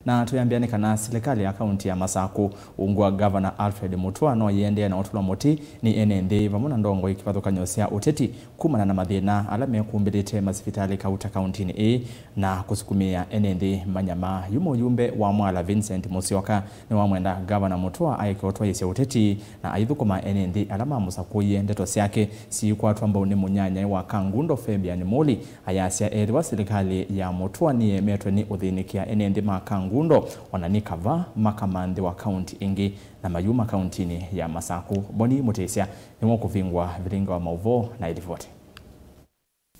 Na tuyambiane kana Silikali ya kaunti ya Masaku ungu wa Ngavana Alfred Mutua noyiendee na utulwa muti ni Enenthi vamwe na Ndongoi kivathukan'yo cia uteti kumana na mathina ala mekumbilite Masivitali kauta kauntini nakusukumiia Enenthi manyamaa muyumbe wa mwala Vincent Musyoka niwamwenda Ngavana Mutua aeke utwaisya uteti na aithukuma Enenthi ala Masaku ndeto ciake ciikwatwa mbauni munyanya wa Kangundo Fabian Muli ayasya eri wa Silikali ya Mutua ni metwe ni Ithinikie Enenthi Kangundo wananikava makamandi wa kaunti ingi na mayuma kauntini ya Masaku boni mutesya niwo kuvingwa viringa wa mauvo na ilivote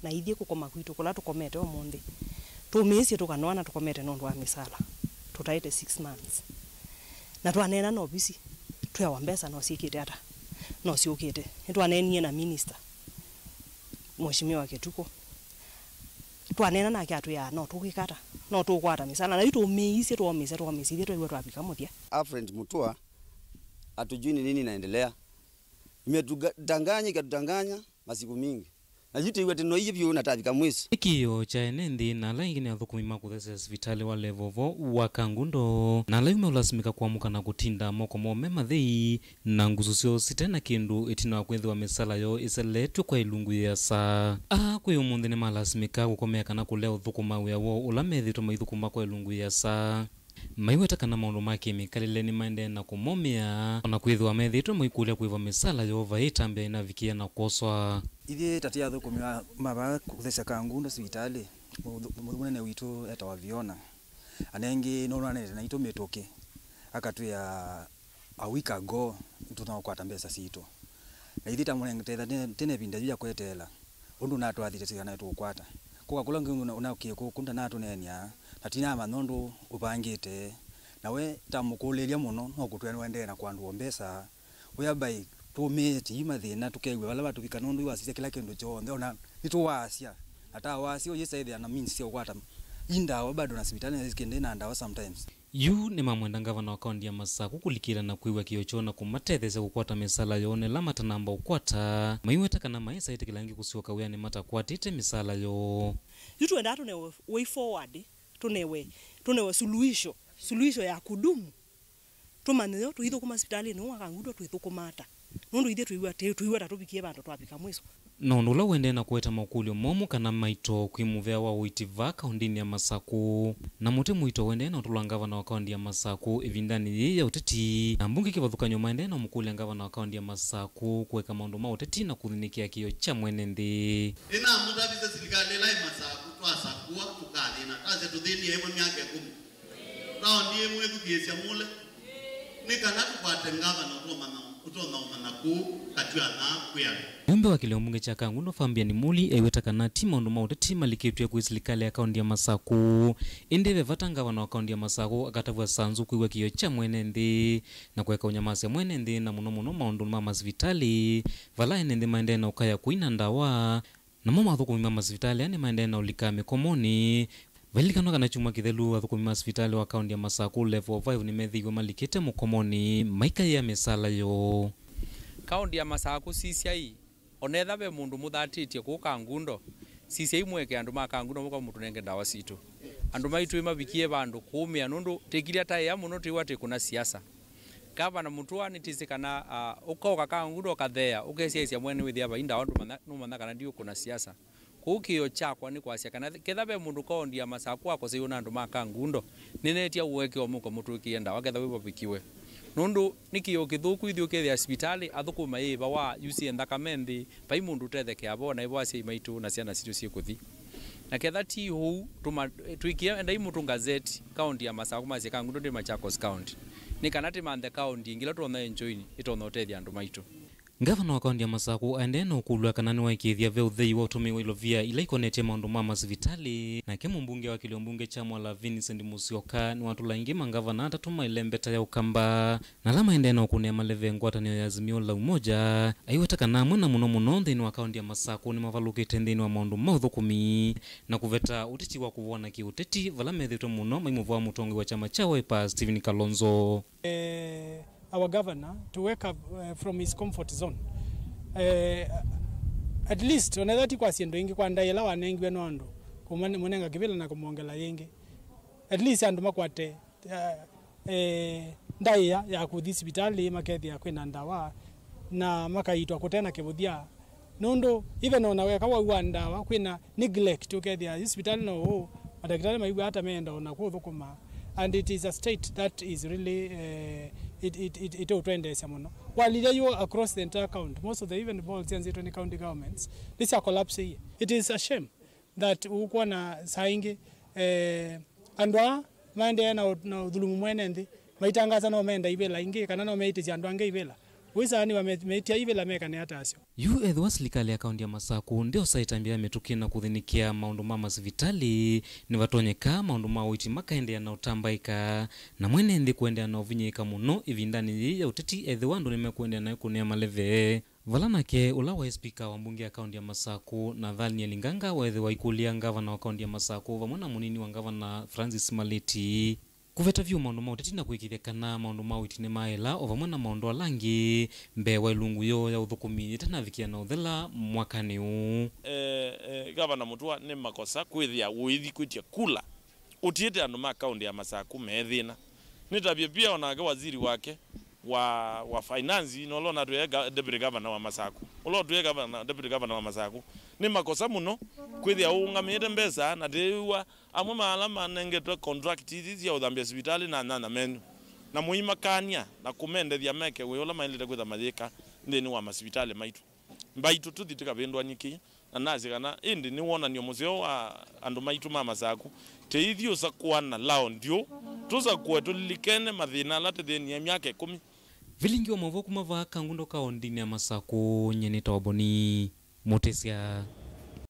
na ithie kukoma kwitu kula tukomete omundi tumisi tukanwana tukomete nondu wa misala tutaite 6 months na twanena no bisi twa mbesa no sikite ata no siukite twanenie na minister mheshimiwa Ketuko twanena na kiatu ya no tukikata no tukwata misala na itu umeisi tuomisi tu twapika mutia. Alfred Mutua atujui ni nini inaendelea, imetudanganya masiku mingi na jitu iwe tino hivyo natafika mwiso ikio cha Enenthi na la ingine athukumima kuthesa Masivitali wa levovo wa Kangundo na la umeulasimika kuamuka na kutinda moko mome mathei na nguzu sio sitena kindu itino akwethiwa misala yo iseletwe kwa ilungu ya saa kwe umundi ni malasimika gukomea kana kulea uthukuma wiawo ula methitwe maithukuma kwa ilungu ya saa maiweta kana maundu ma kemikali ni maende na kumomia ona kwithwa methitwe moikulia kuiva misala yo vaitambia inavikia na koswa ithi tatia thukumia maba kuthesa Kangundo Masivitali munene witu etawaviona anengi nonane na ito metoke akatu ya a week ago tunakwata mbesa sito na ithi tamunenge tene binda ya kwetela undu natwathite sigana tukwata kuka kula ngungu unakie kunda natu nenia natina manondo upangite nawe tamukulelia muno no kutwene wende na kwandu mbesa uyabai tumeti imathina tukegwe bala batu bikanondu wasise kila kindu chonde ona nituwasia hata wasio yesaidhi ana means sio kwata indawa bado na Masivitali zikende na ndawa sometimes yu ni mamwenda Ngavana wa kaunti ya Masaku kulikira na kuiwa kiochona kumatethesa kukwata misala yone la matanamba ukwata maiweta kana maisa itikilangi kusioka wea ni mata kwatite misala yo yutu enda tunewe way forward tunewe suluhisho ya kudumu tumanyo tuithukuma Masivitali ni wa Kangundo tuithukumata nundu ithie tuiwa tatubikie bantu twapika mwiso nondu la wende na kueta makulio momo kana maito kwimuvea wa Uiiti kauntini ya Masaku na muti muito wende na utulwa Ngavana wa kaunti ya Masaku ivindani ya uteti na mbunge kivathukan'yo maende na mukulia Ngavana wa kaunti ya Masaku kuweka maundu ma uteti na kuthinikia kio cha Enenthi ina muda bize Silikali lai Masaku twasakua tukathina taze tuthinie imwe miaka 10 raundi imwe thukiesya mule nikana tukwate Ngavana muyumbe wa kile mbunge cha Kangundo Fabian Muli eweta kana tima undu mauteti maliketwe kwa Silikali ya kaunti ya Masaku indeve vata Ngavana wa kaunti ya Masaku akatavua sanzu kuiwa kio cha Enenthi na kuweka unyamasi ya Enenthi na muno maundu ma Masivitali vala Enenthi maende na ukaya kuina ndawa na mama athukumima Masivitali yani maende na ulika mikomoni valikano kana chuma kithelu athukumima Masivitali wa kaunti ya Masaku level 5 ni methiwe malikete mukomoni maika ya misala yo kaunti ya Masaku sisiai onetha be mundu muthatitie ku Kangundo sisiai mweke andu ma Kangundo muko mutu nenge ndawa situ andu maitu imabikie bandu kumia nundu tekiria tai ya muno tiwate kuna siasa Ngavana Mutua nitisikana ukoka Kangundo kathea ukesia mwene withia ba inda andu numana kana ndio kuna siasa kukio chakwa ni kwasia kana kethabe mundu kaunti ya Masaku akose una andu ma Kangundo ninetia uweke omuko mutu kienda waketha wibabikiwe nundu nikio kithuku ithio kethia Masivitali athukuma iba wa UC Ndakamenthi pai mundu tetheke abona ibo asia imaitu na ciana citu ciikuthi na ketha ti hu twikia enda imutu gazeti kaunti ya Masaku masia Kangundo ndi Machakos county ni kana ti manthe kaunti ngila tuona enjoy itona utethia andu maitu Ngavana wa kaunti ya Masaku aende na ukulwa kana ni waikithia ve uthei wa utumiwa ilovia ila ikonete maundu ma Masivitali na kemu mbunge wa kile mbunge cha mwala Vincent Musyoka ni watula ingi mangavana atatuma ilembeta ya ukamba na lama ende na ukunia maleve ngwatanio ya azimio la umoja aiweta kana mwana muno nthini wa kaunti ya Masaku ni mavalukite nthini wa maundu ma uthukumi na kuveta uteti wa kuvona kiuteti vala methitwe muno maimuvu wa mutongi wa chama cha Wiper Stephen Kalonzo our governor to wake up from his comfort zone. At least onethati kwa siendo ingi kwa ndaila wanengi weno andu kumunenga kivila na kumongela yengi at least andu makwate ndaia ya kuthi sibitali makethia kwina ndawa na makaitwa kutena kivuthia nondo even ona weka wa ndawa kwina neglect ukethia hospital no madaktari maibu hata meenda ona kuthukuma, and it is a state that is really it outrenders muno while you across the entire county, most of the even the county governments, this are collapse. It is a shame that ukuwa na saingi andwa maende na dhulumu mwenendi maitangaza no menda ibela ingi kana no meiti andwa nge ibela wisani wameitia ibela meka ne hata asio yu ethwa Silikali ya kaunti ya Masaku ndio saitambia metukina kuthinikia maundu ma Masivitali ni watonyeka maundu ma Uiiti makaendea na utambaika na mwene ndi kuendea na uvinyika muno ivindani ya uteti ethwa ndo nimekuendea na kunea maleve valanake ula wa speaker wa mbunge ya kaunti ya Masaku na Dhalni Linganga wa ethwa ikulia ngavana wa kaunti ya Masaku vamwe munini wa ngavana Francis Maleti kuveta vyu maundu ma uteti na kuikithekana maundu ma Uiiti ni maela o vamwe na maundu alangi mbe wa ilungu yo ya uthukumiia tana vikia na uthela mwakani u Ngavana Mutua ni makosa kwithia Uiiti kwitia kula utiete andu ma kaunti ya Masaku methina nitabia pia onage waziri wake wa finance no lona tuye deputy governor wa Masaku ulo tuye deputy governor wa Masaku ni makosa muno kwithia ungamite mbesa na tewa amwe maalama nengetwa contract hizi ya uthambia sibitali na menu na muimakania na kumendethia meke we ola mailite kwitha mathika ndini wa masibitali maitu tuthitika bendwa nyiki na nazi kana indi ni wonanio museo wa andu maitu ma Masaku teithio sakwana lao ndio tuza kwetulikene mathina late theni ya miaka 10 vilingi wa mavoku mava Kangundo kaunti ya Masaku nyeneta waboni motesia